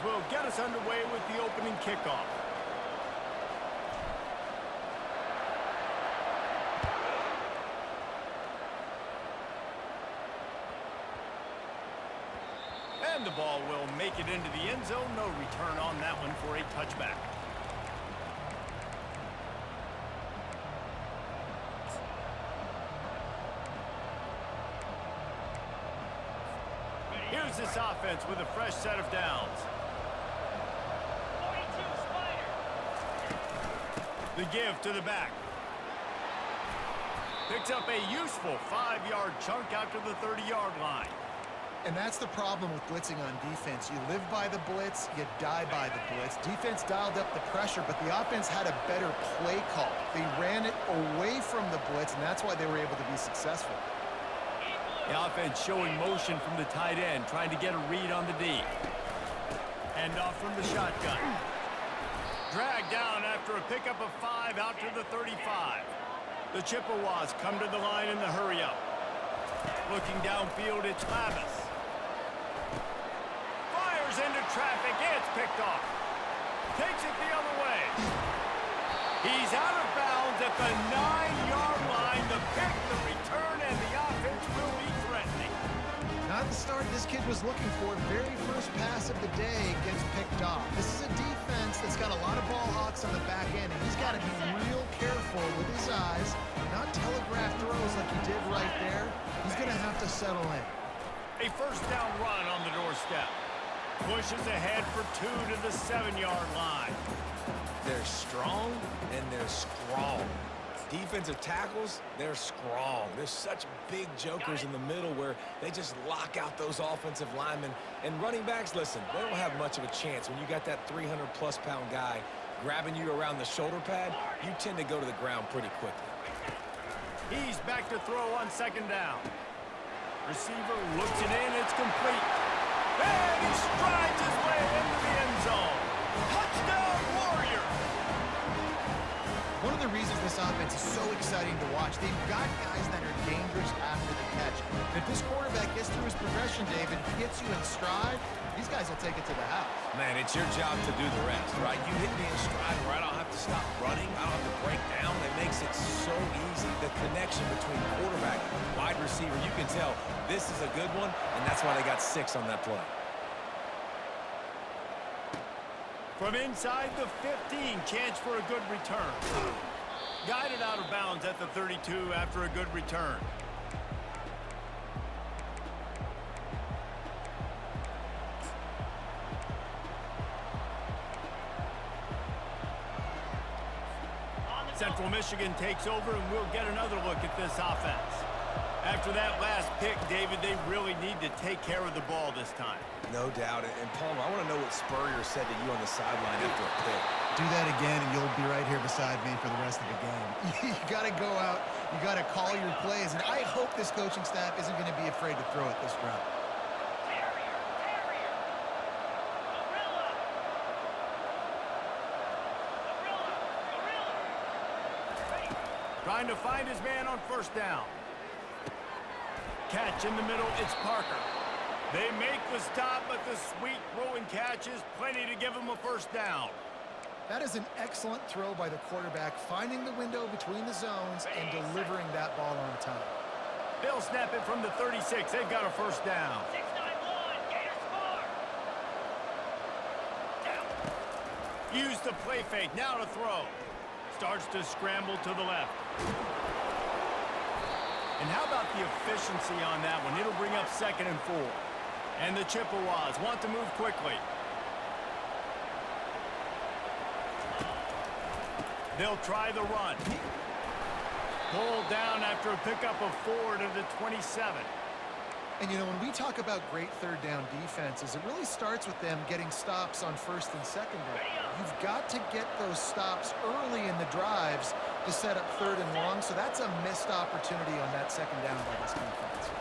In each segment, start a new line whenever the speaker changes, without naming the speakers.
will get us underway with the opening kickoff. And the ball will make it into the end zone. No return on that one for a touchback. Here's this offense with a fresh set of downs.
42 Spider.
The give to the back. Picks up a useful 5-yard chunk out to the 30-yard line.
And that's the problem with blitzing on defense. You live by the blitz, you die by the blitz. Defense dialed up the pressure, but the offense had a better play call. They ran it away from the blitz, and that's why they were able to be successful.
The offense showing motion from the tight end, trying to get a read on the D. Hand off from the shotgun. Dragged down after a pickup of 5 out to the 35. The Chippewas come to the line in the hurry-up. Looking downfield, it's Lavis. Fires into traffic, it's picked off. Takes it the other way. He's out of bounds at the 9-yard line. The pick, the return, and the offense will be threatening.
Not the start this kid was looking for. Very first pass of the day gets picked off. This is a defense that's got a lot of ball hawks on the back end, and he's got to be real careful with his eyes, not telegraph throws like he did right there. He's going to have to settle in.
A first down run on the doorstep. Pushes ahead for 2 to the 7-yard line.
They're strong and they're strong. Defensive tackles, they're strong. There's such big jokers in the middle where they just lock out those offensive linemen. And running backs, listen, they don't have much of a chance. When you got that 300-plus-pound guy grabbing you around the shoulder pad, you tend to go to the ground pretty quickly.
He's back to throw on second down. Receiver looks it in, it's complete. And he strides his way into the end zone. Touchdown, Warriors!
One of the reasons this offense is so exciting to watch, they've got guys that are dangerous after the catch. If this quarterback gets through his progression, David, gets you in stride, these guys will take it to the house.
Man, it's your job to do the rest, right? You hit me in stride where I don't have to stop running. I don't have to break down. It makes it so easy. The connection between quarterback and wide receiver, you can tell this is a good one, and that's why they got 6 on that play.
From inside the 15, chance for a good return. Guided out of bounds at the 32 after a good return. Central Michigan takes over, and we'll get another look at this offense. After that last pick, David, they really need to take care of the ball this time.
No doubt. And Palmer, I want to know what Spurrier said to you on the sideline after a pick.
Do that again, and you'll be right here beside me for the rest of the game. You got to go out. You got to call your plays. And I hope this coaching staff isn't going to be afraid to throw it this route.
Trying to find his man on first down. Catch in the middle, it's Parker. They make the stop, but the sweet throwing catch is plenty to give him a first down.
That is an excellent throw by the quarterback, finding the window between the zones and delivering that ball on time.
They'll snap it from the 36. They've got a first down.
6-9-1, Gators score. Down.
Use the play fake, now to throw. Starts to scramble to the left. And how about the efficiency on that one? It'll bring up 2nd and 4. And the Chippewas want to move quickly. They'll try the run. Pulled down after a pickup of 4 to the 27.
And, you know, when we talk about great third down defenses, it really starts with them getting stops on first and second down. You've got to get those stops early in the drives to set up 3rd and long, so that's a missed opportunity on that second down by this defense.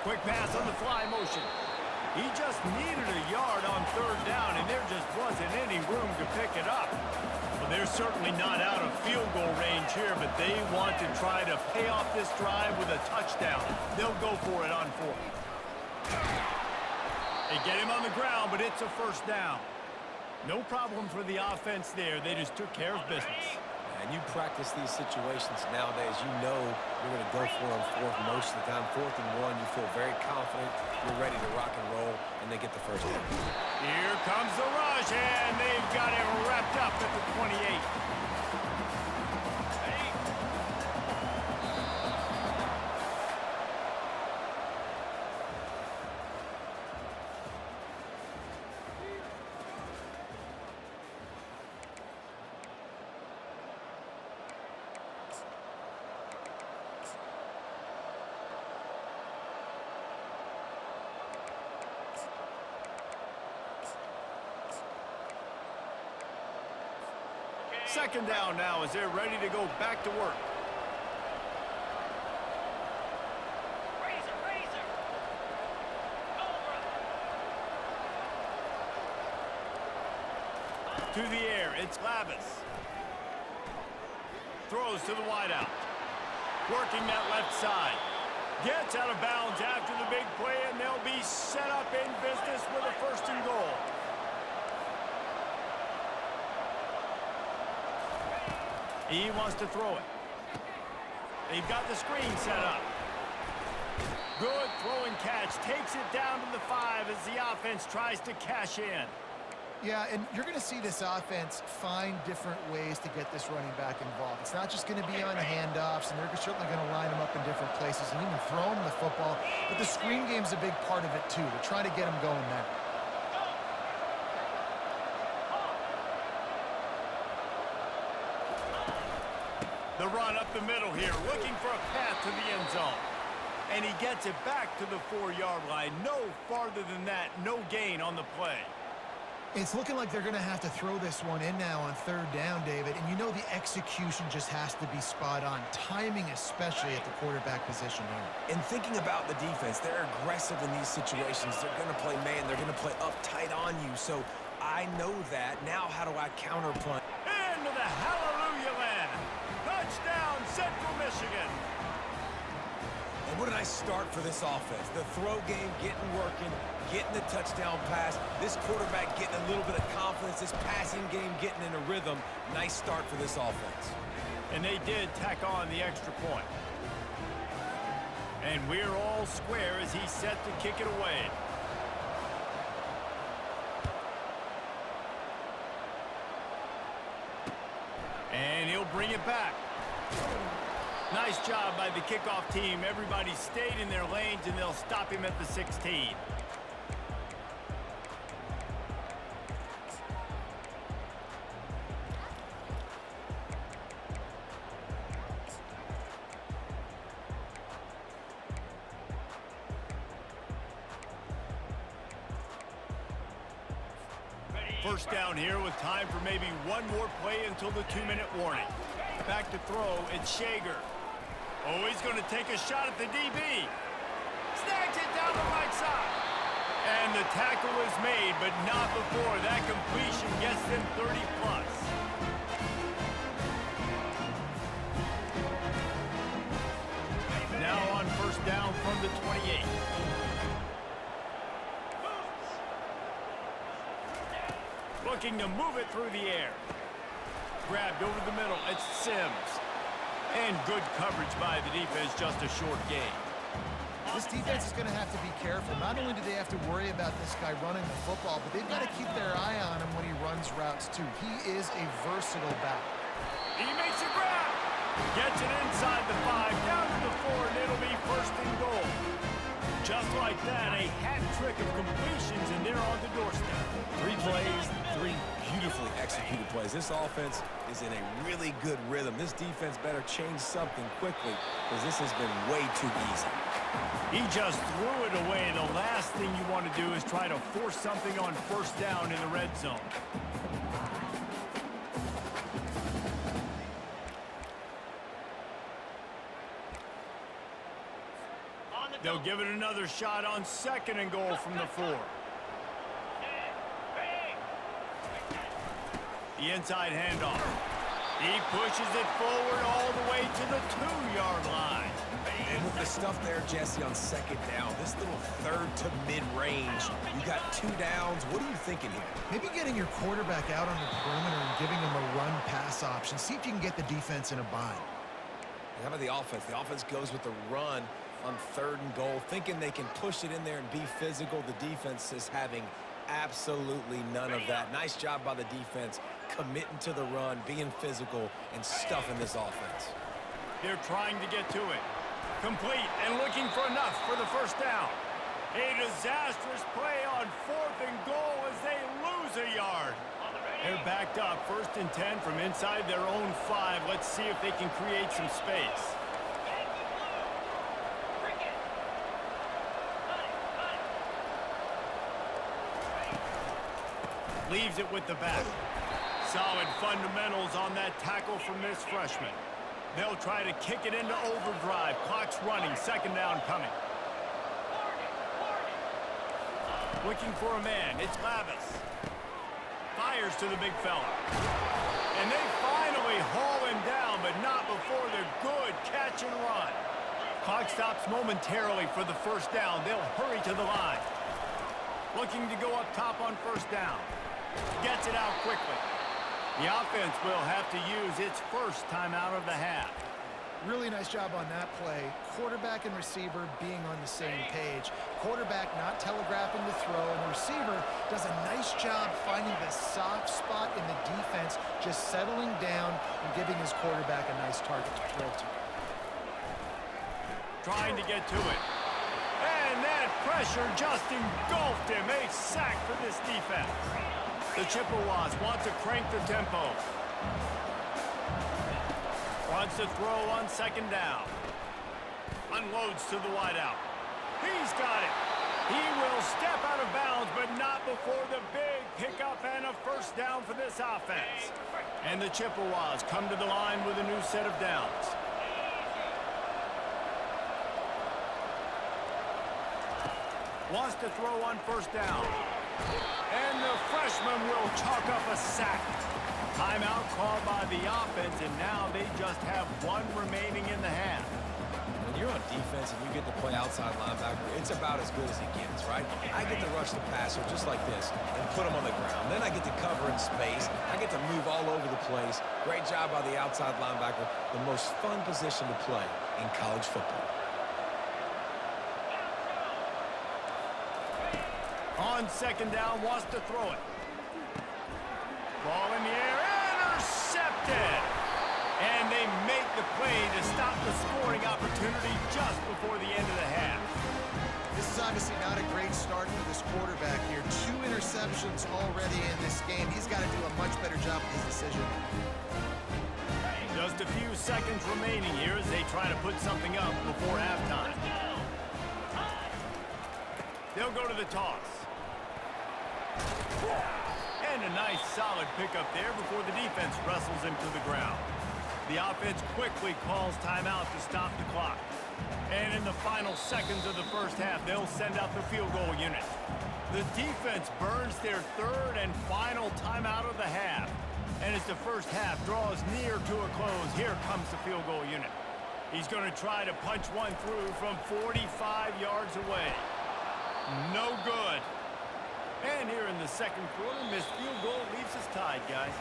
Quick pass on the fly motion. He just needed a yard on 3rd down, and there just wasn't any room to pick it up. Well, they're certainly not out of field goal range here, but they want to try to pay off this drive with a touchdown. They'll go for it on 4th. A They get him on the ground, but it's a first down. No problem for the offense there. They just took care of business.
And you practice these situations nowadays, you know you're going to go for them fourth most of the time. 4th and 1, you feel very confident. You're ready to rock and roll, and they get the first down.
Here comes the rush, and they've got it wrapped up at the 28. Second down now as they're ready to go back to work.
Razor. Cobra.
To the air, it's Lavis. Throws to the wideout. Working that left side. Gets out of bounds after the big play, and they'll be set up in business with a 1st and goal. He wants to throw it. They've got the screen set up. Good throw and catch. Takes it down to the 5 as the offense tries to cash in.
Yeah, and you're going to see this offense find different ways to get this running back involved. It's not just going to be on handoffs, and they're certainly going to line them up in different places and even throw them the football. But the screen game's a big part of it, too. They're trying to get them going there.
The run up the middle here, looking for a path to the end zone. And he gets it back to the 4-yard line. No farther than that, no gain on the play.
It's looking like they're going to have to throw this one in now on 3rd down, David. And you know the execution just has to be spot on. Timing especially at the quarterback position here.
And thinking about the defense, they're aggressive in these situations. They're going to play man. They're going to play up tight on you. So I know that. Now how do I counterpunch?
Into the hallelujah land. Touchdown, Central Michigan.
And what did I start for this offense? The throw game getting working, getting the touchdown pass. This quarterback getting a little bit of confidence. This passing game getting in a rhythm. Nice start for this offense.
And they did tack on the extra point. And we're all square as he's set to kick it away. And he'll bring it back. Nice job by the kickoff team. Everybody stayed in their lanes, and they'll stop him at the 16. First down here with time for maybe one more play until the 2-minute warning. Back to throw, it's Shager. Oh, he's going to take a shot at the DB. Snags it down the right side. And the tackle is made, but not before that completion gets them 30+. Now on first down from the 28. Looking to move it through the air. Grabbed over the middle. It's Sims. And good coverage by the defense, just a short gain.
This defense is going to have to be careful. Not only do they have to worry about this guy running the football, but they've got to keep their eye on him when he runs routes, too. He is a versatile back.
He makes a grab. Gets it inside the 5, down to the 4, and it'll be 1st and goal. Just like that, a hat trick of completions, and they're on the doorstep.
3 plays, 3 beautifully executed plays. This offense is in a really good rhythm. This defense better change something quickly because this has been way too easy.
He just threw it away. The last thing you want to do is try to force something on first down in the red zone. They'll give it another shot on 2nd and goal from the 4. The inside handoff. He pushes it forward all the way to the 2-yard line.
And with the stuff there, Jesse, on second down, this little third to mid-range, you got 2 downs. What are you thinking here?
Maybe getting your quarterback out on the perimeter and giving him a run-pass option. See if you can get the defense in a bind.
How about the offense? The offense goes with the run on 3rd and goal, thinking they can push it in there and be physical. The defense is having absolutely none of that. Nice job by the defense, committing to the run, being physical, and stuffing this offense.
They're trying to get to it. Complete and looking for enough for the first down. A disastrous play on 4th and goal as they lose a yard. They're backed up, 1st and 10 from inside their own 5. Let's see if they can create some space. Leaves it with the back. Solid fundamentals on that tackle from this freshman. They'll try to kick it into overdrive. Clock's running, 2nd down coming. Looking for a man, it's Lavis. Fires to the big fella. And they finally haul him down, but not before the good catch and run. Clock stops momentarily for the first down. They'll hurry to the line. Looking to go up top on 1st down. Gets it out quickly. The offense will have to use its first timeout of the half.
Really nice job on that play. Quarterback and receiver being on the same page. Quarterback not telegraphing the throw, and the receiver does a nice job finding the soft spot in the defense, just settling down and giving his quarterback a nice target to throw to.
Trying to get to it. And that pressure just engulfed him. A sack for this defense. The Chippewas want to crank the tempo. Wants to throw on 2nd down. Unloads to the wideout. He's got it. He will step out of bounds, but not before the big pickup and a 1st down for this offense. And the Chippewas come to the line with a new set of downs. Wants to throw on 1st down. And the freshman will chalk up a sack. Timeout called by the offense, and now they just have 1 remaining in the half.
When you're on defense and you get to play outside linebacker, it's about as good as it gets, right? I get to rush the passer just like this and put him on the ground. Then I get to cover in space. I get to move all over the place. Great job by the outside linebacker. The most fun position to play in college football.
On 2nd down, wants to throw it. Ball in the air, intercepted! And they make the play to stop the scoring opportunity just before the end of the half.
This is obviously not a great start for this quarterback here. 2 interceptions already in this game. He's got to do a much better job with his decision.
Just a few seconds remaining here as they try to put something up before halftime. They'll go to the toss. And a nice solid pickup there before the defense wrestles him to the ground. The offense quickly calls timeout to stop the clock. And in the final seconds of the first half, they'll send out the field goal unit. The defense burns their 3rd and final timeout of the half. And as the first half draws near to a close, here comes the field goal unit. He's going to try to punch one through from 45 yards away. No good. And here in the 2nd quarter, missed field goal leaves us tied, guys.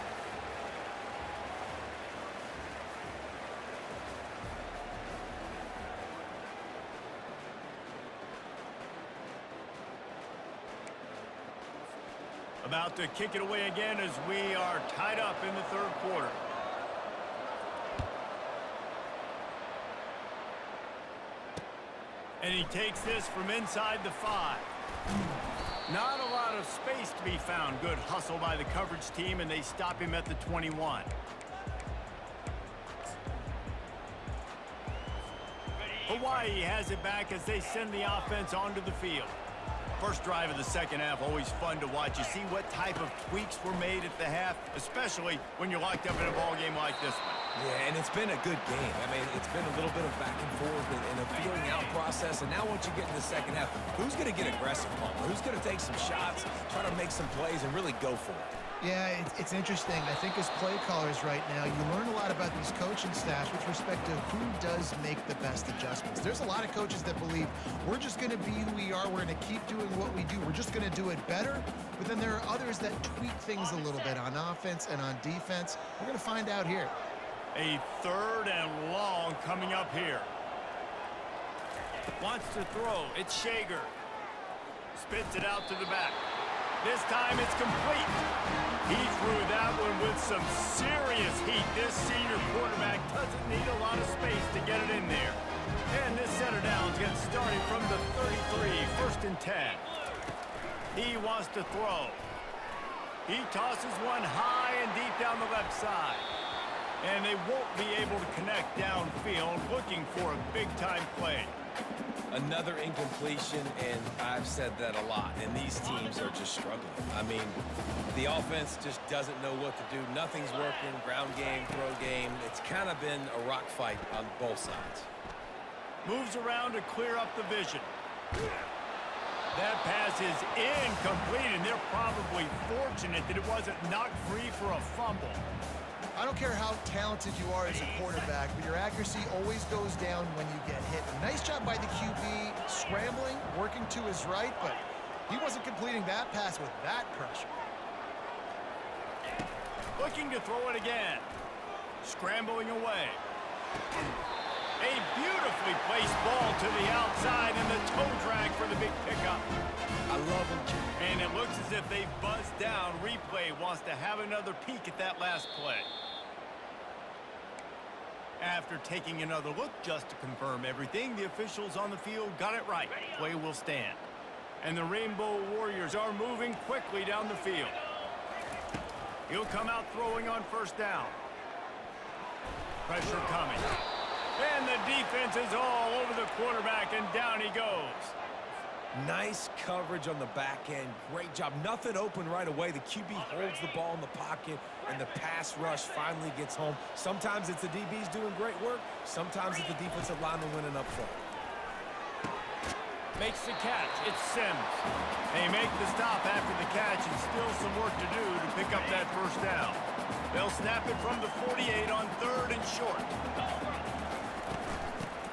About to kick it away again as we are tied up in the 3rd quarter. And he takes this from inside the 5. Not a lot of space to be found. Good hustle by the coverage team, and they stop him at the 21. Hawaii has it back as they send the offense onto the field. First drive of the 2nd half, always fun to watch. You see what type of tweaks were made at the half, especially when you're locked up in a ball game like this one.
Yeah, and it's been a good game. I mean, it's been a little bit of back and forth and a feeling out process. And now once you get in the second half, who's going to get aggressive, Palmer? Who's going to take some shots, try to make some plays, and really go for it?
Yeah, it's interesting. I think as play callers right now, you learn a lot about these coaching staffs with respect to who does make the best adjustments. There's a lot of coaches that believe we're just going to be who we are. We're going to keep doing what we do. We're just going to do it better. But then there are others that tweak things a little bit on offense and on defense. We're going to find out here.
A 3rd and long coming up here. Wants to throw. It's Shager. Spits it out to the back. This time it's complete. He threw that one with some serious heat. This senior quarterback doesn't need a lot of space to get it in there. And this center downs gets started from the 33, 1st and 10. He wants to throw. He tosses one high and deep down the left side. And they won't be able to connect downfield, looking for a big-time play.
Another incompletion, and I've said that a lot, and these teams are just struggling. I mean, the offense just doesn't know what to do. Nothing's working, ground game, throw game. It's kind of been a rock fight on both sides.
Moves around to clear up the vision. That pass is incomplete, and they're probably fortunate that it wasn't knocked free for a fumble.
I don't care how talented you are as a quarterback, but your accuracy always goes down when you get hit. Nice job by the QB scrambling, working to his right, but he wasn't completing that pass with that pressure.
Looking to throw it again. Scrambling away. A beautifully placed ball to the outside and the toe drag for the big pickup.
I love him.
And it looks as if they've buzzed down. Replay wants to have another peek at that last play. After taking another look just to confirm everything, the officials on the field got it right. Play will stand. And the Rainbow Warriors are moving quickly down the field. He'll come out throwing on 1st down. Pressure coming. And the defense is all over the quarterback, and down he goes.
Nice coverage on the back end. Great job. Nothing open right away. The QB holds the ball in the pocket, and the pass rush finally gets home. Sometimes it's the DBs doing great work. Sometimes it's the defensive lineman winning up front.
Makes the catch. It's Sims. They make the stop after the catch, and still some work to do to pick up that 1st down. They'll snap it from the 48 on 3rd and short.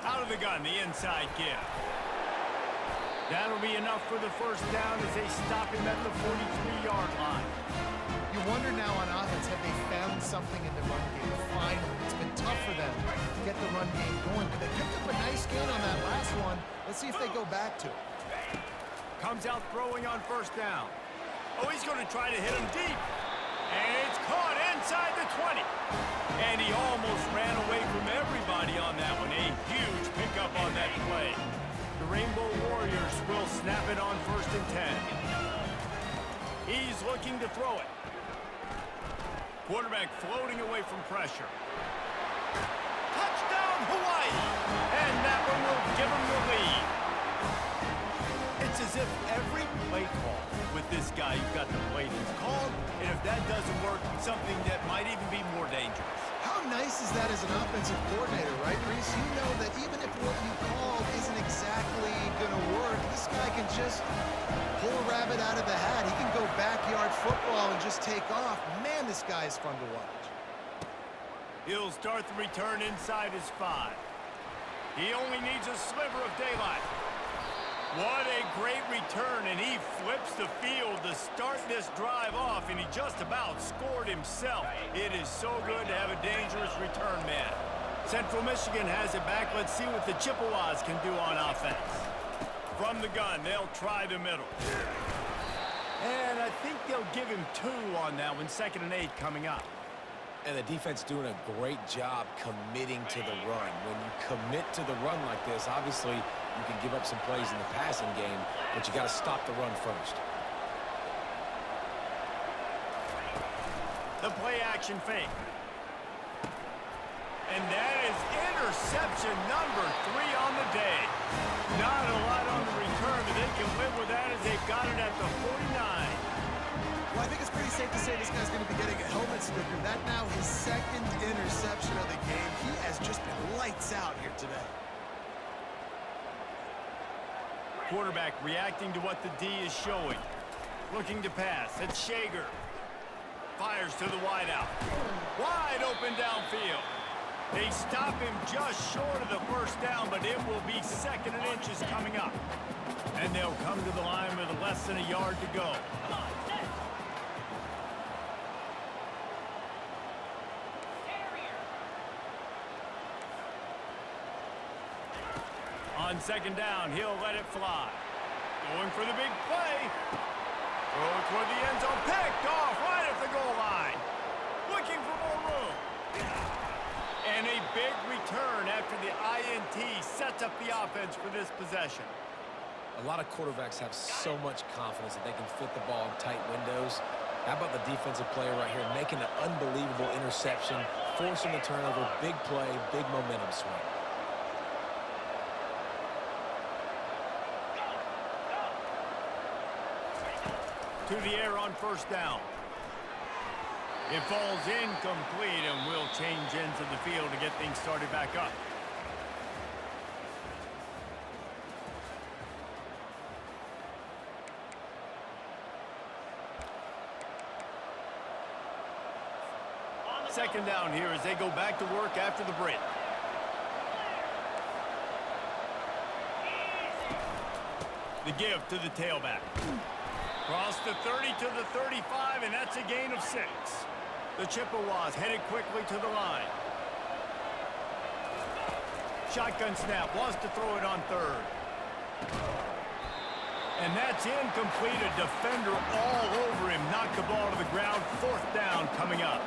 Out of the gun, the inside give. That'll be enough for the 1st down as they stop him at the 43-yard line.
You wonder now on offense, have they found something in the run game? Finally, it's been tough for them to get the run game going, but they picked up a nice gain on that last one. Let's see if they go back to it.
Comes out throwing on 1st down. Oh, he's going to try to hit him deep. And it's caught inside the 20. And he almost ran away from everybody on that one. A huge pickup on that play. The Rainbow Warriors will snap it on 1st and 10. He's looking to throw it. Quarterback floating away from pressure. Touchdown, Hawaii! And that one will give him the lead. It's as if every play call with this guy who's got the play is called, and if that doesn't work, something that might even be more dangerous.
How nice is that as an offensive coordinator, right, Reese? You know that even if what you called isn't exactly going to work, this guy can just pull a rabbit out of the hat. He can go backyard football and just take off. Man, this guy is fun to watch.
He'll start the return inside his 5. He only needs a sliver of daylight. What a great return, and he flips the field to start this drive off, and he just about scored himself. It is so good to have a dangerous return man. Central Michigan has it back. Let's see what the Chippewas can do on offense. From the gun, they'll try the middle. And I think they'll give him 2 on that one. 2nd and 8 coming up.
And the defense doing a great job committing to the run. When you commit to the run like this, obviously you can give up some plays in the passing game, but you got to stop the run first.
The play action fake. And that is interception number 3 on the day. Not a lot on the return, but they can live with that as they've got it at the 49.
Well, I think it's pretty safe to say this guy's going to be getting a helmet sticker. That now his second interception of the game. He has just been lights out here today.
Quarterback reacting to what the D is showing. Looking to pass. It's Shager. Fires to the wideout. Wide open downfield. They stop him just short of the first down, but it will be 2nd and inches coming up. And they'll come to the line with less than a yard to go.
Come on, set.
On 2nd down, he'll let it fly. Going for the big play. Throw toward the end zone. Picked off right at the goal line. Looking for more room. And a big return after the INT sets up the offense for this possession.
A lot of quarterbacks have so much confidence that they can fit the ball in tight windows. How about the defensive player right here making an unbelievable interception, forcing the turnover, big play, big momentum swing.
To the air on 1st down. It falls incomplete, and we'll change ends of the field to get things started back up. Second down here as they go back to work after the break. The give to the tailback. Cross the 30 to the 35, and that's a gain of 6. The Chippewas headed quickly to the line. Shotgun snap, wants to throw it on 3rd. And that's incomplete. A defender all over him. Knocked the ball to the ground. 4th down coming up.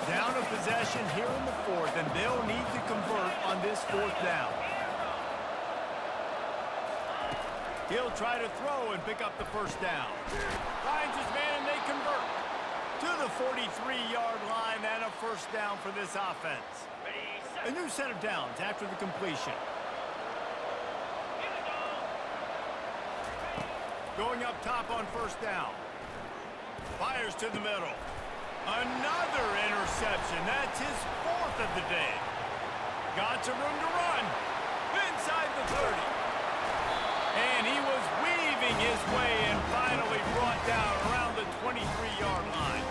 Down a possession here in the 4th, and they'll need to convert on this 4th down. He'll try to throw and pick up the 1st down. Finds his man, and they convert. To the 43-yard line and a 1st down for this offense. A new set of downs after the completion. Going up top on 1st down. Fires to the middle. Another interception. That's his 4th of the day. Got some room to run. Inside the 30. And he was weaving his way and finally brought down around the 23-yard line.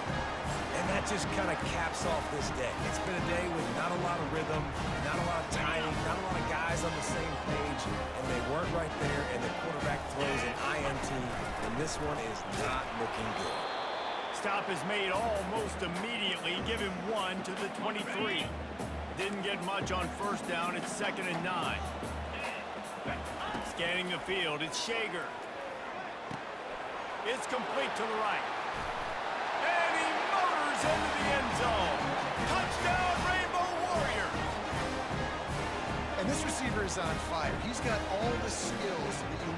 And that just kind of caps off this day. It's been a day with not a lot of rhythm, not a lot of timing, not a lot of guys on the same page, and they weren't right there, and the quarterback throws an INT, and this one is not looking good.
Stop is made almost immediately. Give him 1 to the 23. Didn't get much on 1st down. It's 2nd and 9. Scanning the field, it's Shager. It's complete to the right. And he motors into the end zone. Touchdown, Rainbow Warriors!
And this receiver is on fire. He's got all the skills that you